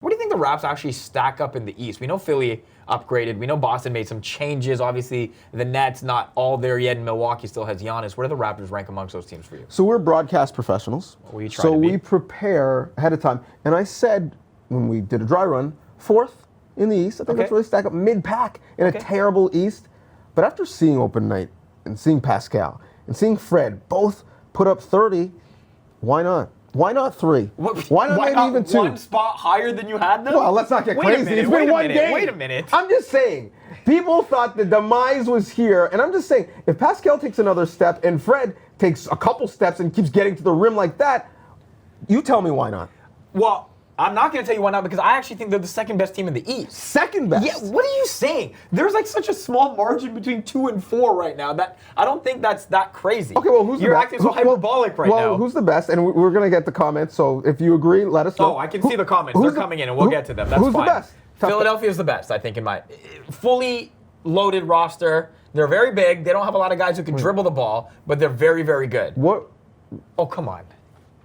What do you think the Raps actually stack up in the East? We know Philly upgraded. We know Boston made some changes. Obviously, the Nets not all there yet, and Milwaukee still has Giannis. Where do the Raptors rank amongst those teams for you? So we're broadcast professionals. We try so to be. we prepare ahead of time. And I said when we did a dry run, 4th in the East. I think that's really stack up mid-pack in a terrible East. But after seeing open night and seeing Pascal and seeing Fred both put up 30, why not? Why not 3? Why not maybe even 2? One spot higher than you had them? Well, let's not get crazy. It's been one game. Wait a minute. I'm just saying, people thought the demise was here, and I'm just saying, if Pascal takes another step and Fred takes a couple steps and keeps getting to the rim like that, you tell me why not. Well, I'm not going to tell you why not, because I actually think they're the second best team in the East. Second best? Yeah, what are you saying? There's like such a small margin between 2 and 4 right now that I don't think that's that crazy. Okay, well, who's You're the best? acting so hyperbolic right now. Well, who's the best? And we're going to get the comments, so if you agree, let us know. Oh, I can see the comments. They're coming in, and we'll get to them. That's who's fine. The best? Philadelphia's the best, I think, in my fully loaded roster. They're very big. They don't have a lot of guys who can dribble the ball, but they're very, very good. What? Oh, come on.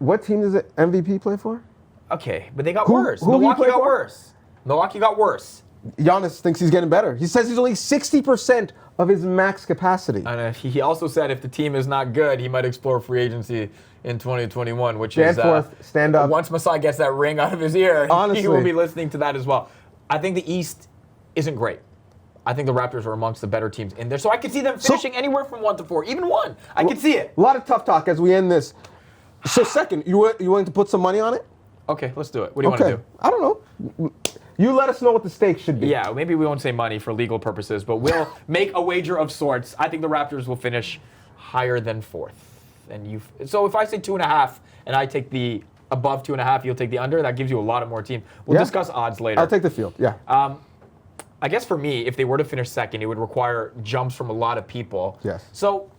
What team does the MVP play for? Okay, but they got worse. Who Milwaukee got worse. Milwaukee got worse. Giannis thinks he's getting better. He says he's only 60% of his max capacity. And he also said if the team is not good, he might explore free agency in 2021, which Jan is Forth, stand up. Once Masai gets that ring out of his ear, Honestly, he will be listening to that as well. I think the East isn't great. I think the Raptors are amongst the better teams in there. So I could see them finishing anywhere from 1 to 4, even 1. I could see it. A lot of tough talk as we end this. So second, you willing to put some money on it? Okay, let's do it. What do you want to do? I don't know. You let us know what the stakes should be. Yeah, maybe we won't say money for legal purposes, but we'll make a wager of sorts. I think the Raptors will finish higher than 4th. So if I say 2.5 and I take the above 2.5, you'll take the under. That gives you a lot of more team. We'll discuss odds later. I'll take the field. Yeah. I guess for me, if they were to finish second, it would require jumps from a lot of people. Yes. So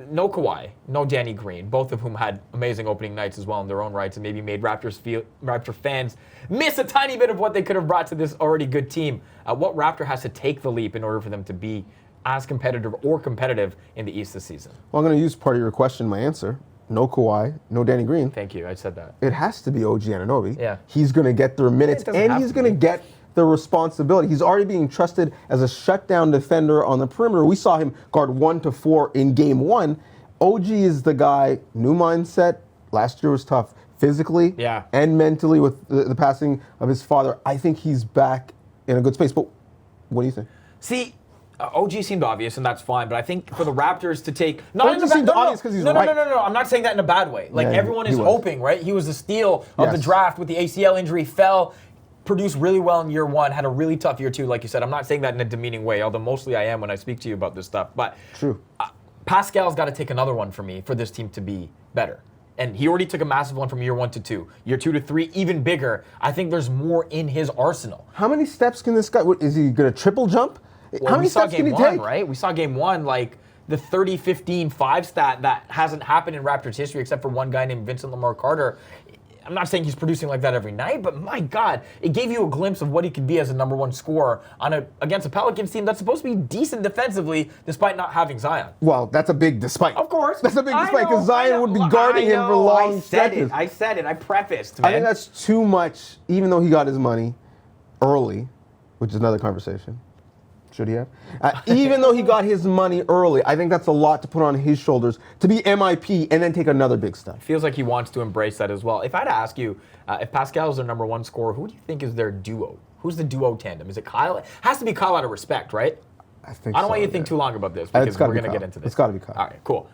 no Kawhi, no Danny Green, both of whom had amazing opening nights as well in their own rights, and maybe made Raptor fans miss a tiny bit of what they could have brought to this already good team. What Raptor has to take the leap in order for them to be as competitive or competitive in the East this season? Well, I'm going to use part of your question, my answer. No Kawhi, no Danny Green. Thank you, I said that. It has to be OG Anunoby. Yeah. He's going to get their minutes, and he's going to get the responsibility. He's already being trusted as a shutdown defender on the perimeter. We saw him guard 1 to 4 in game 1. OG is the guy, new mindset. Last year was tough physically and mentally with the passing of his father. I think he's back in a good space. But what do you think? See, OG seemed obvious, and that's fine. But I think for the Raptors to take obvious because he's right. No. I'm not saying that in a bad way. Like everyone is hoping, right? He was the steal of the draft with the ACL injury, fell, produced really well in year 1, had a really tough year 2, like you said. I'm not saying that in a demeaning way, although mostly I am when I speak to you about this stuff. But true. Pascal's got to take another one for me for this team to be better. And he already took a massive one from year 1 to 2. Year 2 to 3, even bigger. I think there's more in his arsenal. How many steps can this guy, is he going to triple jump? Well, How many steps can he take? Right? We saw game 1, like the 30-15-5 stat that hasn't happened in Raptors history except for one guy named Vincent Lamar Carter. I'm not saying he's producing like that every night, but my God, it gave you a glimpse of what he could be as a number 1 scorer against a Pelicans team that's supposed to be decent defensively despite not having Zion. Well, that's a big despite. Of course. That's a big despite because Zion would be guarding him for long stretches. I said it. I prefaced, man. I think that's too much, even though he got his money early, which is another conversation. Should he have? Even though he got his money early, I think that's a lot to put on his shoulders to be MIP and then take another big step. Feels like he wants to embrace that as well. If I had to ask you, if Pascal is their number 1 scorer, who do you think is their duo? Who's the duo tandem? Is it Kyle? It has to be Kyle out of respect, right? I think I don't want you to think too long about this because we're going to get into this. It's got to be Kyle. All right, cool.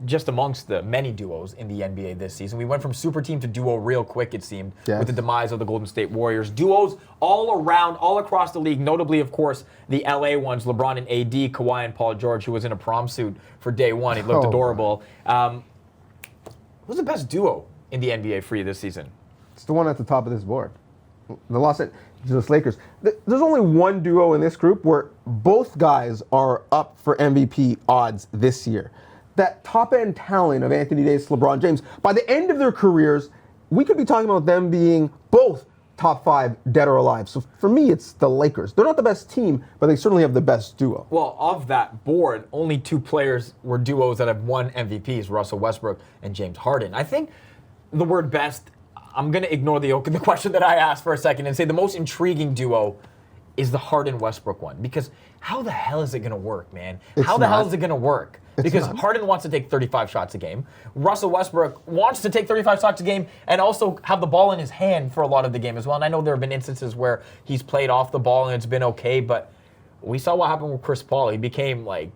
Just amongst the many duos in the NBA this season, we went from super team to duo real quick, it seemed, with the demise of the Golden State Warriors. Duos all around, all across the league, notably, of course, the LA ones, LeBron and AD, Kawhi and Paul George, who was in a prom suit for day 1. He looked adorable. Who's the best duo in the NBA for you this season? It's the one at the top of this board. The Los Angeles Lakers. There's only one duo in this group where both guys are up for MVP odds this year. That top-end talent of Anthony Davis, LeBron James, by the end of their careers, we could be talking about them being both top 5 dead or alive. So for me, it's the Lakers. They're not the best team, but they certainly have the best duo. Well, of that board, only 2 players were duos that have won MVPs, Russell Westbrook and James Harden. I think the word best, I'm going to ignore the question that I asked for a second and say the most intriguing duo is the Harden-Westbrook one. Because how the hell is it going to work, man? How the hell is it going to work? Because Harden wants to take 35 shots a game. Russell Westbrook wants to take 35 shots a game and also have the ball in his hand for a lot of the game as well. And I know there have been instances where he's played off the ball and it's been okay, but we saw what happened with Chris Paul. He became like,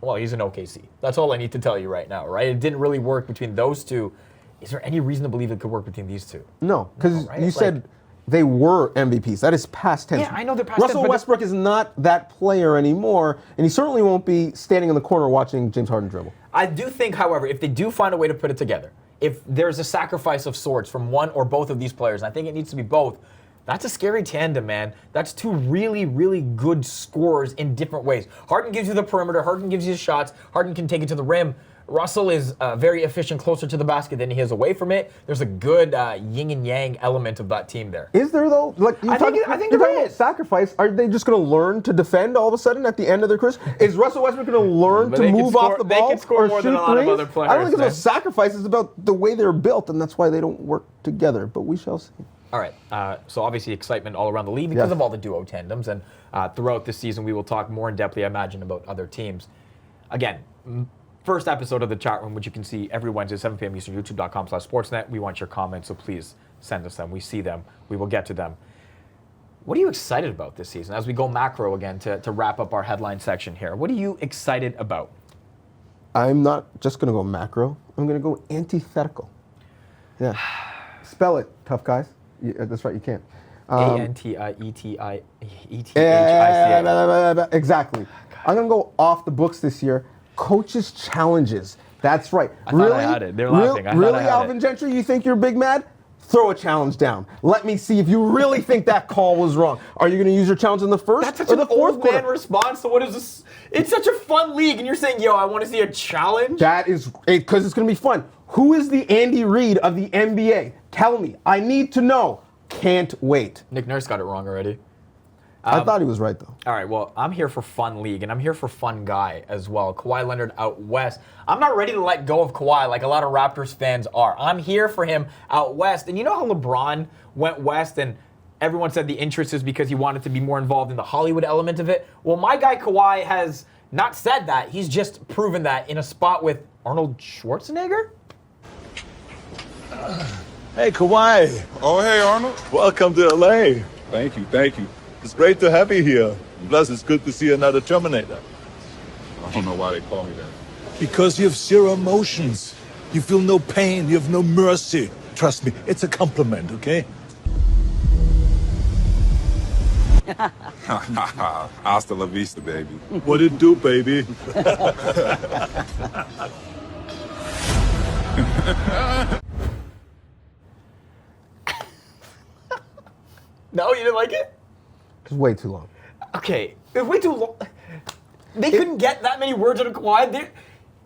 well, he's in OKC. That's all I need to tell you right now, right? It didn't really work between those two. Is there any reason to believe it could work between these two? No, because you said they were MVPs. That is past tense. Yeah, I know they're past tense. Russell Westbrook is not that player anymore, and he certainly won't be standing in the corner watching James Harden dribble. I do think, however, if they do find a way to put it together, if there's a sacrifice of sorts from one or both of these players, and I think it needs to be both, that's a scary tandem, man. That's two really, really good scorers in different ways. Harden gives you the perimeter. Harden gives you the shots. Harden can take it to the rim. Russell is very efficient closer to the basket than he is away from it. There's a good yin and yang element of that team there. Is there, though? Like I think there is. Sacrifice. Are they just going to learn to defend all of a sudden at the end of their careers? Is Russell Westbrook going to learn to move off the ball? They can score more than a lot of other players. I don't think it's about sacrifice. It's about the way they're built, and that's why they don't work together. But we shall see. All right. So obviously excitement all around the league because of all the duo tandems. And throughout this season, we will talk more in depthly, I imagine, about other teams. Again, first episode of the chat room, which you can see every Wednesday, 7 p.m. Eastern, youtube.com/Sportsnet. We want your comments, so please send us them. We see them. We will get to them. What are you excited about this season? As we go macro again to wrap up our headline section here, what are you excited about? I'm not just going to go macro. I'm going to go antithetical. Yeah. Spell it, tough guys. That's right, you can't. Antitheici. Exactly. I'm going to go off the books this year. Coaches' challenges. That's right. I thought I had it. They're laughing. Really, Alvin Gentry, you think you're big mad? Throw a challenge down. Let me see if you really think that call was wrong. Are you going to use your challenge in the first That's such or the an fourth old quarter? man response. So what is this? It's such a fun league, and you're saying, yo, I want to see a challenge? That is because it's going to be fun. Who is the Andy Reid of the NBA? Tell me. I need to know. Can't wait. Nick Nurse got it wrong already. I thought he was right, though. All right, well, I'm here for fun league, and I'm here for fun guy as well. Kawhi Leonard out west. I'm not ready to let go of Kawhi like a lot of Raptors fans are. I'm here for him out west. And you know how LeBron went west and everyone said the interest is because he wanted to be more involved in the Hollywood element of it? Well, my guy Kawhi has not said that. He's just proven that in a spot with Arnold Schwarzenegger. Hey, Kawhi. Oh, hey, Arnold. Welcome to LA. Thank you, thank you. It's great to have you here. Plus, it's good to see another Terminator. I don't know why they call me that. Because you have zero emotions. You feel no pain. You have no mercy. Trust me, it's a compliment, okay? Hasta la vista, baby. What it do, baby? No, you didn't like it? It's way too long. Okay, it's way too long. They couldn't get that many words out of Kawhi.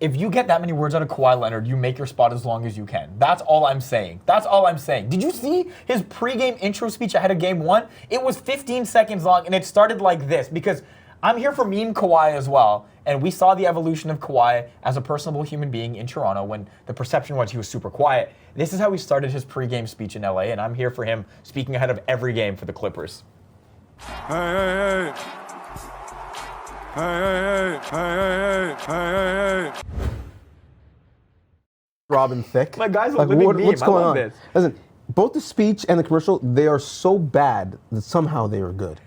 If you get that many words out of Kawhi Leonard, you make your spot as long as you can. That's all I'm saying. That's all I'm saying. Did you see his pregame intro speech ahead of game one? It was 15 seconds long, and it started like this because I'm here for meme Kawhi as well, and we saw the evolution of Kawhi as a personable human being in Toronto when the perception was he was super quiet. This is how he started his pregame speech in LA, and I'm here for him speaking ahead of every game for the Clippers. Hey, hey, hey. Hey, hey, hey, hey, hey, hey, hey. Robin Thicke. My guy's a living meme. What's going I love on? this. Listen, both the speech and the commercial, they are so bad that somehow they are good.